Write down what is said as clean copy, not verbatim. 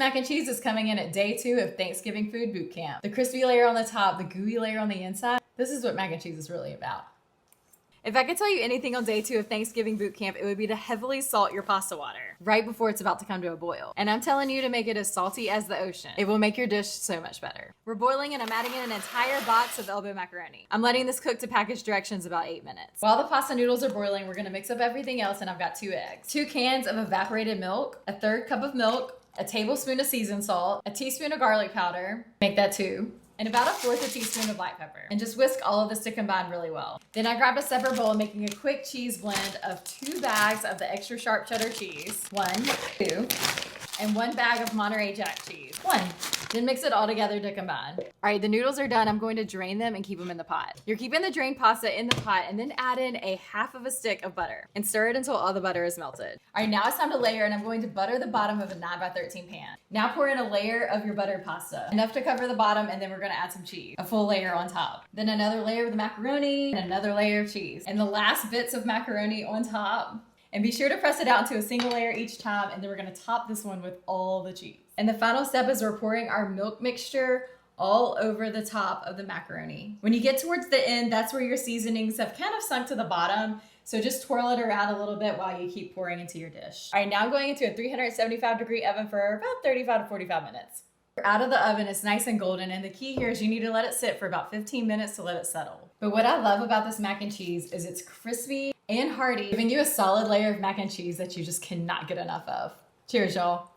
mac and cheese is coming in at day 2 of Thanksgiving Food Boot Camp. The crispy layer on the top, the gooey layer on the inside. This is what mac and cheese is really about. If I could tell you anything on day 2 of Thanksgiving Boot Camp, it would be to heavily salt your pasta water right before it's about to come to a boil. And I'm telling you to make it as salty as the ocean. It will make your dish so much better. We're boiling and I'm adding in an entire box of elbow macaroni. I'm letting this cook to package directions about 8 minutes. While the pasta noodles are boiling, we're gonna mix up everything else, and I've got 2 eggs, 2 cans of evaporated milk, a 1/3 cup of milk, a tablespoon of seasoned salt, a teaspoon of garlic powder, make that 2, and about a 1/4 teaspoon of black pepper. And just whisk all of this to combine really well. Then I grabbed a separate bowl, making a quick cheese blend of 2 bags of the extra sharp cheddar cheese. 1, 2, and 1 bag of Monterey Jack cheese. 1. Then mix it all together to combine. All right, the noodles are done. I'm going to drain them and keep them in the pot. You're keeping the drained pasta in the pot and then add in a 1/2 stick of butter and stir it until all the butter is melted. All right, now it's time to layer, and I'm going to butter the bottom of a 9x13 pan. Now pour in a layer of your buttered pasta, enough to cover the bottom, and then we're gonna add some cheese, a full layer on top. Then another layer of the macaroni and another layer of cheese. And the last bits of macaroni on top. And be sure to press it out into a single layer each time, and then we're gonna top this one with all the cheese. And the final step is we're pouring our milk mixture all over the top of the macaroni. When you get towards the end, that's where your seasonings have kind of sunk to the bottom. So just twirl it around a little bit while you keep pouring into your dish. All right, now I'm going into a 375-degree oven for about 35 to 45 minutes. Out of the oven, it's nice and golden, and the key here is you need to let it sit for about 15 minutes to let it settle. But what I love about this mac and cheese is it's crispy and hearty, giving you a solid layer of mac and cheese that you just cannot get enough of. Cheers, y'all.